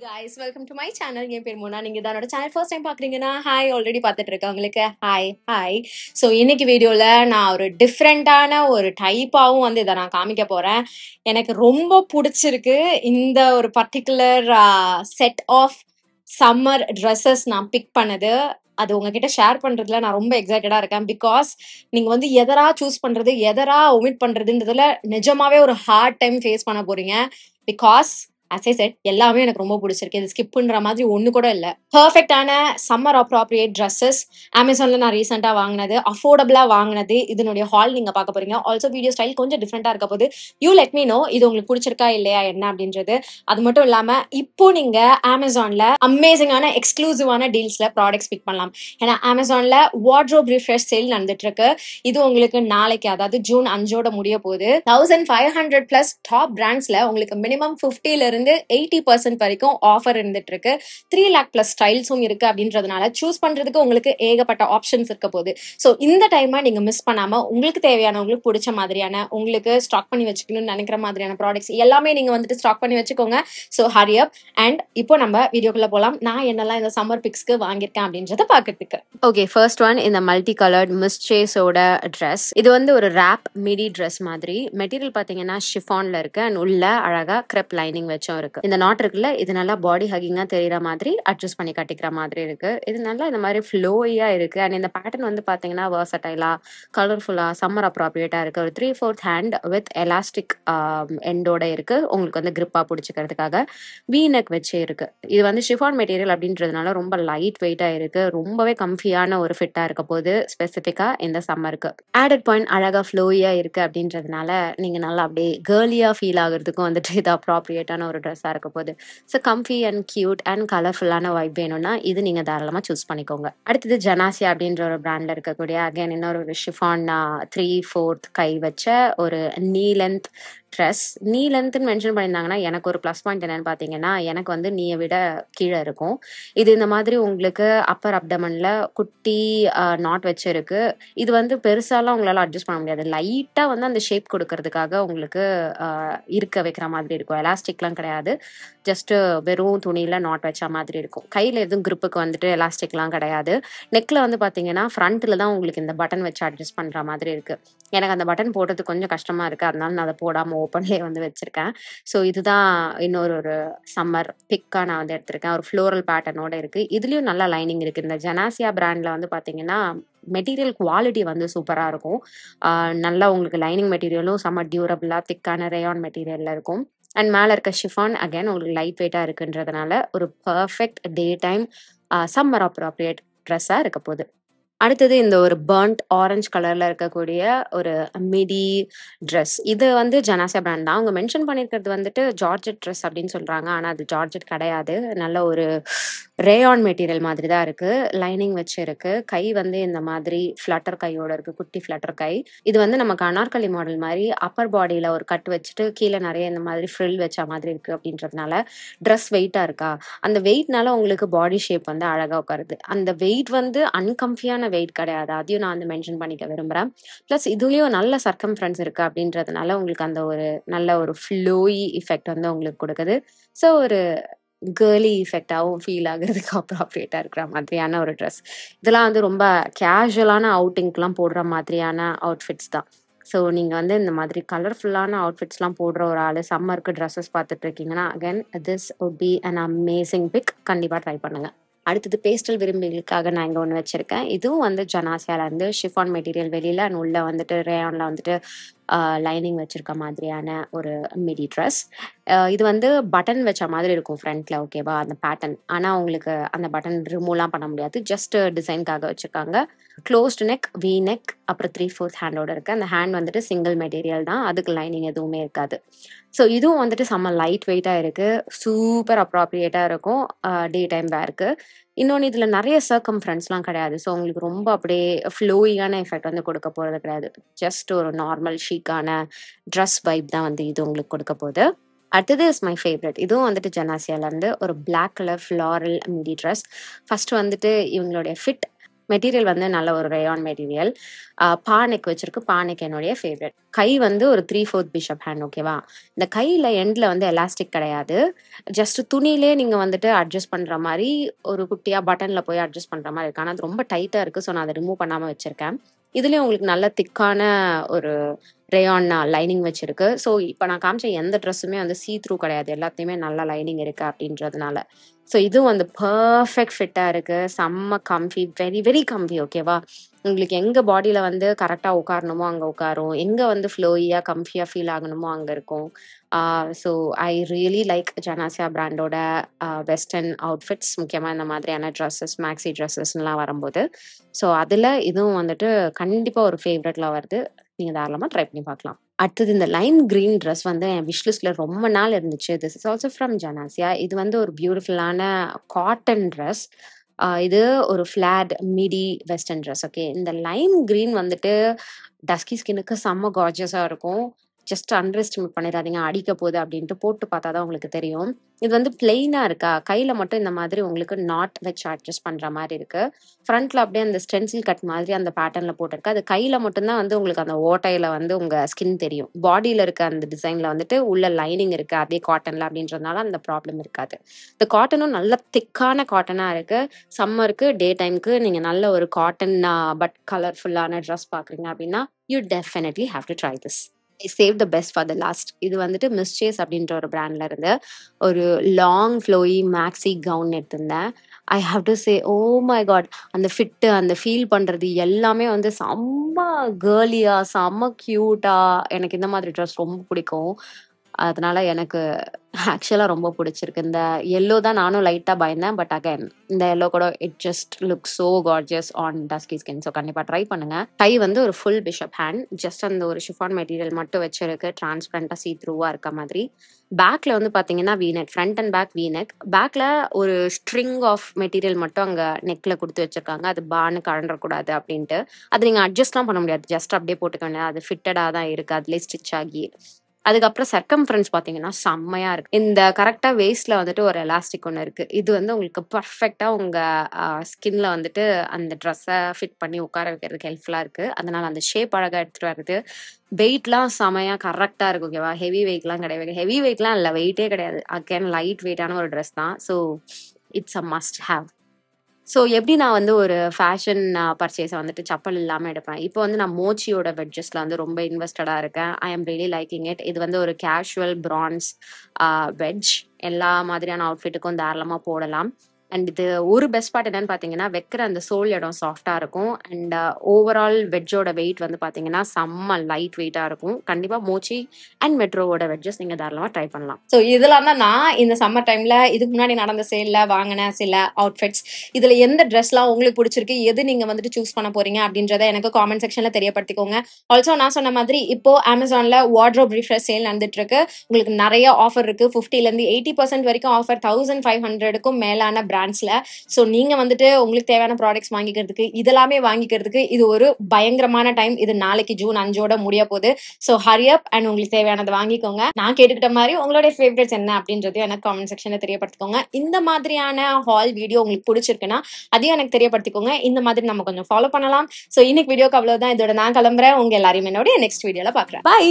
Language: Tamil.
guys, welcome to my channel. என் பேர் மோனா. நீங்க தான் என்னோட சேனல் ஃபர்ஸ்ட் டைம் பாக்குறீங்கன்னா ஹாய் ஆல்ரெடி பார்த்துட்டு இருக்கவங்களுக்கு ஹாய். ஸோ இன்னைக்கு வீடியோல நான் ஒரு டிஃப்ரெண்டான ஒரு டைப்பாவும் வந்து இதை நான் காமிக்க போறேன். எனக்கு ரொம்ப பிடிச்சிருக்கு இந்த ஒரு particular set of summer dresses நான் பிக் பண்ணது. அது உங்ககிட்ட ஷேர் பண்றதுல நான் ரொம்ப எக்ஸைட்டடா இருக்கேன். பிகாஸ் நீங்க வந்து எதரா சூஸ் பண்றது எதரா ஒமிட் பண்றதுன்றதுல நிஜமாவே ஒரு ஹார்ட் டைம் ஃபேஸ் பண்ண போறீங்க. பிகாஸ் as I said, எல்லாமே எனக்கு ரொம்ப பிடிச்சிருக்கு. இது ஸ்கிப் பண்ற மாதிரி ஒண்ணு கூட இல்ல. பெர்ஃபெக்டான சம்மர் அப்ராப்ரியேட் ட்ரெஸ்ஸஸ் அமேசான்ல நான் ரீசெண்டா வாங்கினது, அஃபோர்டபுளா வாங்கினது. இதனுடைய ஹால் நீங்க பார்க்க போறீங்க. ஆல்சோ வீடியோ ஸ்டைல் கொஞ்சம் டிஃப்ரெண்டா இருக்க போது. யூ லெட் மீ நோ இது உங்களுக்கு பிடிச்சிருக்கா இல்லையா என்ன அப்படின்றது. அது மட்டும் இல்லாம இப்போ நீங்க அமேசான்ல அமேசிங்கான எக்ஸ்க்ளூசிவான டீல்ஸ்ல ப்ராடக்ட்ஸ் பிக் பண்ணலாம். ஏன்னா அமேசான்ல வார்ட்ரோப் ரிஃப்ரெஷ் சேல் நடந்துட்டு இருக்கு. இது உங்களுக்கு நாளைக்கு, அதாவது ஜூன் 5 முடிய போகுது. 1500 பிளஸ் டாப் பிராண்ட்ஸ்ல உங்களுக்கு மினிமம் 50ல இருந்து 80% வரைக்கும் ஆஃபர் இருந்துட்டு இருக்கு. 3 lakh பிளஸ் ஸ்டைல்ஸும் இருக்கு. அப்படின்றதுனால சூஸ் பண்றதுக்கு உங்களுக்கு ஏகப்பட்ட ஆப்ஷன்ஸ் இருக்க போகுது. ஸோ இந்த டைமை நீங்க மிஸ் பண்ணாம உங்களுக்கு தேவையான, உங்களுக்கு பிடிச்ச மாதிரியான, உங்களுக்கு ஸ்டாக் பண்ணி வச்சுக்கணும்னு நினைக்கிற மாதிரியான ப்ராடக்ட்ஸ் எல்லாமே நீங்க வந்துட்டு ஸ்டாக் பண்ணி வச்சுக்கோங்க. So Hari up. அண்ட் இப்போ நம்ம வீடியோக்குள்ள போலாம். நான் என்னெல்லாம் இந்த சம்மர் பிக்ஸ்க்கு வாங்கியிருக்கேன் அப்படின்றத பாக்கிறதுக்கு. ஓகே, ஃபர்ஸ்ட் ஒன் இந்த மல்டி கலர்ட் மிஸ்சேஸோட ட்ரெஸ். இது வந்து ஒரு ரேப் மிடி ட்ரெஸ் மாதிரி. மெட்டீரியல் பாத்தீங்கன்னா ஷிஃபான்ல இருக்கு அண்ட் உள்ள அழகா கிரெப் லைனிங் வச்சும் இருக்கு. இந்த நாட் இருக்குல்ல, இது நல்லா பாடி ஹக்கிங்கா தெரியற மாதிரி அட்ஜஸ்ட் பண்ணி கட்டிக்கிற மாதிரி இருக்கு. இது நல்லா இந்த மாதிரி ஃப்ளோயா இருக்கு. அண்ட் இந்த பேட்டர்ன் வந்து பாத்தீங்கன்னா வெர்சடைலா, கலர்ஃபுல்லா, சம்மர் அப்ராப்ரியேட்டா இருக்கு. ஒரு 3/4 ஹேண்ட் வித் எலாஸ்டிக் எண்டோட இருக்கு. உங்களுக்கு வந்து கிரிப்பா பிடிச்சிக்கிறதுக்காக வி நெக் வச்சு இருக்கு. இது வந்து ஷிஃபான் மெட்டீரியல் அப்படின்றதுனால ரொம்ப லைட் வெயிட்டா இருக்கு. ரொம்பவே கம்ஃபியான ஒரு ஃபிட்டா இருக்க போது ஸ்பெசிஃபிக்கா இந்த சம்மருக்கு. ஆடட் பாயிண்ட் அழகா ஃப்ளோயா இருக்கு அப்படின்றதுனால நீங்க நல்லா அப்படியே கேர்லியா ஃபீல் ஆகுறதுக்கும் வந்துட்டு இது அப்ராப்ரியேட்டான ஒரு ட்ரெஸ்ஸா இருக்க போகுது. So comfy and cute and கலர்ஃபுல்லான வைப் வேணும்னா இது நீங்க தாராளமா சூஸ் பண்ணிக்கோங்க. அடுத்தது ஜனாசியா அப்படின்ற ஒரு பிராண்ட்ல இருக்கக்கூடிய அகைன் இன்னொரு ஒரு ஷிஃபான் 3/4 கை வச்ச ஒரு நீ லென்த் ட்ரெஸ். நீ லென்த்னு மென்ஷன் பண்ணியிருந்தாங்கன்னா எனக்கு ஒரு ப்ளஸ் பாயிண்ட் என்னன்னு பார்த்தீங்கன்னா, எனக்கு வந்து நீயை விட கீழே இருக்கும். இது இந்த மாதிரி உங்களுக்கு அப்பர் அப்டமன்ல குட்டி நாட் வச்சிருக்கு. இது வந்து பெருசாலாம் உங்களால அட்ஜஸ்ட் பண்ண முடியாது. லைட்டா வந்து அந்த ஷேப் கொடுக்கறதுக்காக உங்களுக்கு இருக்க வைக்கிற மாதிரி இருக்கும். எலாஸ்டிக்லாம் கிடையாது. ஜஸ்ட் வெறும் துணியில நாட் வச்ச மாதிரி இருக்கும். கையில எதுவும் கிரிப்புக்கு வந்துட்டு எலாஸ்டிக்லாம் கிடையாது. நெக்ல வந்து பாத்தீங்கன்னா ஃப்ரண்ட்ல தான் உங்களுக்கு இந்த பட்டன் வச்சு அட்ஜஸ்ட் பண்ற மாதிரி இருக்கு. எனக்கு அந்த பட்டன் போடுறது கொஞ்சம் கஷ்டமா இருக்கு. அதனால நான் அதை போடாம ஓப்பன்லேயே வந்து வச்சிருக்கேன். ஸோ இதுதான் இன்னொரு ஒரு சம்மர் பிக்கா நான் வந்து எடுத்திருக்கேன். ஒரு ஃப்ளோரல் பேட்டர்னோட இருக்கு. இதுலயும் நல்லா லைனிங் இருக்கு. இந்த ஜனாசியா பிராண்ட்ல வந்து பாத்தீங்கன்னா மெட்டீரியல் குவாலிட்டி வந்து சூப்பரா இருக்கும். நல்லா உங்களுக்கு லைனிங் மெட்டீரியலும் செம்ம டியூரபிளா திக்கான ரேயான் மெட்டீரியல்ல இருக்கும். அண்ட் மேல இருக்க ஷிஃபான் அகைன் உங்களுக்கு லைட் வெயிட்டா இருக்குன்றதுனால ஒரு perfect day time summer appropriate ட்ரெஸ்ஸா இருக்க போகுது. அடுத்தது இந்த ஒரு பர்ன்ட் ஆரஞ்சு கலர்ல இருக்கக்கூடிய ஒரு மிடி ட்ரெஸ். இது வந்து ஜனாசியா பிராண்ட் தான். அவங்க மென்ஷன் பண்ணியிருக்கிறது வந்துட்டு ஜார்ஜெட் ட்ரெஸ் அப்படின்னு சொல்றாங்க. ஆனா அது ஜார்ஜெட் கிடையாது. நல்ல ஒரு ரேயான் மெட்டீரியல் மாதிரி தான் இருக்கு. லைனிங் வச்சு இருக்கு. கை வந்து இந்த மாதிரி ஃபிளட்டர் கையோட இருக்கு. குட்டி ஃபிளட்டர் கை. இது வந்து நமக்கு அனார்கலி மாடல் மாதிரி அப்பர் பாடியில ஒரு கட் வச்சுட்டு கீழே நிறைய இந்த மாதிரி ஃப்ரில் வச்ச மாதிரி இருக்கு. அப்படின்றதுனால ட்ரெஸ் வெயிட்டா இருக்கா, அந்த வெயிட்னால உங்களுக்கு பாடி ஷேப் வந்து அழகா உட்காருது. அந்த வெயிட் வந்து அன்கம்ஃபியான வெயிட் கிடையாது. அதையும் நான் வந்து மென்ஷன் பண்ணிக்க விரும்புறேன். பிளஸ் இதுலயும் நல்ல சர்க்கம்ஃபரன்ஸ் இருக்கு அப்படின்றதுனால உங்களுக்கு அந்த ஒரு நல்ல ஒரு ஃப்ளோயி எஃபெக்ட் வந்து உங்களுக்கு கொடுக்குது. ஸோ ஒரு கேர்லி எஃபெக்டாகவும் ஃபீல் ஆகுறதுக்கு அப்ராப்ரியேட்டா இருக்கிற மாதிரியான ஒரு ட்ரெஸ். இதெல்லாம் வந்து ரொம்ப கேஷுவலான அவுட்டிங்க்குலாம் போடுற மாதிரியான அவுட்ஃபிட்ஸ் தான். ஸோ நீங்கள் வந்து இந்த மாதிரி கலர்ஃபுல்லான அவுட்ஃபிட்ஸ்லாம் போடுற ஒரு ஆள் சம்மருக்கு ட்ரெஸ்ஸஸ் பார்த்துட்டு இருக்கீங்கன்னா again this would be an amazing pick. கண்டிப்பாக ட்ரை பண்ணுங்க. அடுத்தது பேஸ்டல் விரும்பிகளுக்காக நான் இங்கே ஒன்று வச்சிருக்கேன். இதுவும் வந்து ஜனாசியால இருந்து ஷிஃபான் மெட்டீரியல் வெளியில அண்ட் உள்ள வந்துட்டு ரேயான்ல வந்துட்டு லைனிங் வச்சிருக்க மாதிரியான ஒரு மிடி ட்ரெஸ். இது வந்து பட்டன் வச்ச மாதிரி இருக்கும் ஃப்ரண்ட்ல, ஓகேவா, அந்த பேட்டர்ன். ஆனால் உங்களுக்கு அந்த பட்டன் ரிமூவ்லாம் பண்ண முடியாது. ஜஸ்ட் டிசைனுக்காக வச்சிருக்காங்க. க்ளோஸ்டு நெக், வி நெக், அப்புறம் 3/4 ஹேண்டோட இருக்கு. அந்த ஹேண்ட் வந்துட்டு சிங்கிள் மெட்டீரியல் தான். அதுக்கு லைனிங் எதுவுமே இருக்காது. ஸோ இதுவும் வந்துட்டு செம்ம லைட் வெயிட்டா இருக்கு. சூப்பர் அப்ராப்ரியேட்டா இருக்கும் டே டைம் வேருக்கு. இன்னொன்று இதில் நிறைய சர்க்கம்ஃபரன்ஸ்லாம் கிடையாது. ஸோ உங்களுக்கு ரொம்ப அப்படியே ஃப்ளோயியான எஃபெக்ட் வந்து கொடுக்க போகிறது கிடையாது. ஜஸ்ட் ஒரு நார்மல் ஷீக்கான ட்ரெஸ் வைப் தான் வந்து இது உங்களுக்கு கொடுக்க போகுது. அடுத்தது இஸ் மை ஃபேவரட். இதுவும் வந்துட்டு ஜனாசியால இருந்து ஒரு black colour floral midi dress. First வந்துட்டு இவங்களுடைய ஃபிட் மெட்டீரியல் வந்து நல்ல ஒரு ரேயான் மெட்டீரியல். பா நெக் வச்சிருக்கு. பா நெக் என்னுடைய ஃபேவரட். கை வந்து ஒரு 3/4 பிஷப் ஹேண்ட் ஓகேவா? இந்த கையில எண்ட்ல வந்து எலாஸ்டிக் கிடையாது. ஜஸ்ட் துணியிலே நீங்க வந்துட்டு அட்ஜஸ்ட் பண்ற மாரி ஒரு குட்டியா பட்டன்ல போய் அட்ஜஸ்ட் பண்ற மாரி இருக்கு. ஆனா அது ரொம்ப டைட்டா இருக்கு. ஸோ நான் அத ரிமூவ் பண்ணாம வச்சிருக்கேன். இதுலயும் உங்களுக்கு நல்ல திக்கான ஒரு ரேயான் லைனிங் வச்சிருக்கு. ஸோ இப்ப நான் காமிச்ச எந்த ட்ரெஸ்ஸுமே வந்து சீ த்ரூ கிடையாது. எல்லாத்துலயுமே நல்ல லைனிங் இருக்கு அப்படின்றதுனால. ஸோ இதுவும் வந்து பெர்ஃபெக்ட் ஃபிட்டா இருக்கு. செம்ம கம்ஃபி, வெரி வெரி கம்ஃபி ஓகேவா? உங்களுக்கு எங்க பாடியில வந்து கரெக்ட்டா உட்காரணுமோ அங்க உட்காரும். எங்க வந்து ஃப்ளோயியா, கம்ஃபியா ஃபீல் ஆகணுமோ அங்க இருக்கும். So I really like Janasya பிராண்டோட வெஸ்டர்ன் அவுட்ஃபிட்ஸ். முக்கியமா இந்த மாதிரியான ட்ரெஸ்ஸஸ், மேக்ஸி ட்ரெஸ்ஸஸ்லாம் வரும்போது. ஸோ அதுல இதுவும் வந்துட்டு கண்டிப்பா ஒரு ஃபேவரட்ல வருது. நீங்க தாராளமா ட்ரை பண்ணி பார்க்கலாம். அடுத்தது இந்த லைம் கிரீன் ட்ரெஸ் வந்து என் விஷ் லிஸ்ட்ல ரொம்ப நாள் இருந்துச்சு. This is also from Janasya. இது வந்து ஒரு பியூட்டிஃபுல்லான காட்டன் ட்ரெஸ். இது ஒரு flat midi western dress okay. இந்த லைம் கிரீன் வந்துட்டு டஸ்கி ஸ்கின்னுக்கு செம்ம கார்ஜியஸா இருக்கும். ஜஸ்ட் அண்டர் எஸ்டிமேட் பண்ணிடாதீங்க. அடிக்க போகுது அப்படின்ட்டு போட்டு பார்த்தா தான் உங்களுக்கு தெரியும். இது வந்து பிளெயினா இருக்கா, கையில மட்டும் இந்த மாதிரி உங்களுக்கு நாட் வச்சு அட்ஜஸ்ட் பண்ற மாதிரி இருக்கு. ஃப்ரண்ட்ல அப்படியே அந்த ஸ்டென்சில் கட் மாதிரி அந்த பேட்டர்ன்ல போட்டிருக்கு. அது கையில மட்டும்தான் வந்து உங்களுக்கு அந்த ஓட்டையில வந்து உங்க ஸ்கின் தெரியும். பாடியில இருக்க அந்த டிசைன்ல வந்துட்டு உள்ள லைனிங் இருக்கு அதே காட்டன்ல அப்படின்றதுனால அந்த ப்ராப்ளம் இருக்காது. இந்த காட்டனும் நல்ல திக்கான காட்டனா இருக்கு. சம்மருக்கு, டே டைம்க்கு நீங்க நல்ல ஒரு காட்டன் பட் கலர்ஃபுல்லான ட்ரெஸ் பாக்குறீங்க அப்படின்னா you definitely have to try this. I save the best for the last. இது வந்துட்டு மிஸ்சேஸ் அப்படின்ற ஒரு பிராண்ட்ல இருந்து ஒரு லாங் ஃப்ளோயி மேக்ஸி கவுன் எடுத்திருந்தேன். I have to say oh my god, அந்த ஃபிட்டு, அந்த ஃபீல் பண்றது எல்லாமே வந்து செம்ம கேர்லியா, செம்ம கியூட்டா. எனக்கு இந்த மாதிரி ட்ரெஸ் ரொம்ப பிடிக்கும். அதனால எனக்கு ஆக்சுவலா ரொம்ப பிடிச்சிருக்கு. இந்த எல்லோ தான் நானும் லைட்டா பயந்தேன். பட் அகைன் இந்த எல்லோ கூட it just look so gorgeous on dusky skin. So கண்டிப்பா ட்ரை பண்ணுங்க. கை வந்து ஒரு ஃபுல் பிஷப் ஹேண்ட். ஜஸ்ட் அந்த ஒரு ஷிஃபான் மெட்டீரியல் மட்டும் வச்சிருக்கு. டிரான்ஸ்பரண்டா சீ த்ரூவா இருக்க மாதிரி. பேக்ல வந்து பாத்தீங்கன்னா V neck, front and back V neck. பேக்ல ஒரு ஸ்ட்ரிங் ஆஃப் மெட்டீரியல் மட்டும் அங்க நெக்ல கொடுத்து வச்சிருக்காங்க. அது பான்னு கழண்டக்கூடாது அப்படின்ட்டு. அது நீங்க அட்ஜஸ்ட்லாம் பண்ண முடியாது. ஜஸ்ட் அப்படியே போட்டுக்க வேண்டியது. அது ஃபிட்டடா தான் இருக்கு. அதுலேயே ஸ்டிச் ஆகி. அதுக்கப்புறம் சர்க்கம்ஃபரன்ஸ் பாத்தீங்கன்னா செம்மையா இருக்கு. இந்த கரெக்டா வேஸ்ட்ல வந்துட்டு ஒரு எலாஸ்டிக் ஒண்ணு இருக்கு. இது வந்து உங்களுக்கு பெர்ஃபெக்ட்டா உங்க ஸ்கின்ல வந்துட்டு அந்த ட்ரெஸ்ஸ ஃபிட் பண்ணி உட்கார வைக்கிறதுக்கு ஹெல்ப்ஃபுல்லா இருக்கு. அதனால அந்த ஷேப் அழகா எடுத்துட்டு வருது. வெயிட்லாம் செமையா கரெக்டா இருக்கு ஓகேவா? ஹெவி வெயிட்லாம் கிடையாது. ஹெவி வெயிட்லாம் இல்ல, வெயிட்டே கிடையாது. அகைன் லைட் வெயிட்டான ஒரு ட்ரெஸ் தான். So it's a must have. So எப்படி நான் வந்து ஒரு ஃபேஷன் பர்ச்சேஸை வந்துட்டு செப்பல் இல்லாமல் எடுப்பேன். இப்போ வந்து நான் மோச்சியோட வெட்ஜஸ்ல வந்து ரொம்ப இன்வெஸ்டடா இருக்கேன். I am really liking it. இது வந்து ஒரு கேஷுவல் பிரான்ஸ் வெட்ஜ். எல்லா மாதிரியான அவுட்ஃபிட்டுக்கும் தாராளமா போடலாம். அண்ட் இது ஒரு பெஸ்ட் பார்ட் என்னன்னு பார்த்தீங்கன்னா, வைக்கிற அந்த சோல் இடம் சாஃப்டா இருக்கும். அண்ட் ஓவரால் வெட்ஜோட வெயிட் வந்து பார்த்தீங்கன்னா செம்ம லைட் வெயிட்டா இருக்கும். கண்டிப்பா மோச்சி அண்ட் மெட்ரோவோட வெட்ஜஸ் நீங்க தாராளமா ட்ரை பண்ணலாம். ஸோ இதெல்லாம் தான் நான் இந்த சம்மர் டைம்ல இதுக்கு முன்னாடி நடந்த சேல்ல வாங்கின சில அவுட்ஃபிட்ஸ். இதுல எந்த ட்ரெஸ்லாம் உங்களுக்கு பிடிச்சிருக்கு, எது நீங்க வந்துட்டு சூஸ் பண்ண போறீங்க அப்படின்றத எனக்கு காமெண்ட் செக்ஷன்ல தெரியப்படுத்திக்கோங்க. ஆல்சோ நான் சொன்ன மாதிரி இப்போ அமேசான்ல வார்ட்ரோப் ரிஃப்ரெஷ் சேல் நடந்துட்டு இருக்கு. உங்களுக்கு நிறைய ஆஃபர் இருக்கு. 50ல இருந்து 80% வரைக்கும் ஆஃபர். 1500க்கும் மேலான பிராண்ட்ஸ்ல. ஸோ நீங்க வந்துட்டு உங்களுக்கு தேவையான ப்ராடக்ட்ஸ் வாங்கிக்கிறதுக்கு, இதெல்லாமே வாங்கிக்கிறதுக்கு இது ஒரு பயங்கரமான டைம். இது நாளைக்கு ஜூன் 5 முடிய போகுது. ஸோ ஹரி அப் அண்ட் உங்களுக்கு தேவையானதை வாங்கிக்கோங்க. நான் கேட்டுக்கிட்ட மாதிரி உங்களுடைய ஃபேவரட்ஸ் என்ன அப்படின்றதையும் எனக்கு காமெண்ட் செக்ஷன்ல தெரியப்படுத்திக்கோங்க. இந்த மாதிரியான ஹால் வீடியோ உங்களுக்கு பிடிச்சிருக்குன்னா அதையும் எனக்கு தெரியப்படுத்திக்கோங்க. இந்த மாதிரி நம்ம கொஞ்சம் ஃபாலோ பண்ணலாம். ஸோ இன்னைக்கு வீடியோக்கு அவ்வளவுதான். இதோட நான் கிளம்புறேன். உங்க எல்லாரையும் என்னோட நெக்ஸ்ட் வீடியோல பாக்குறேன். பை.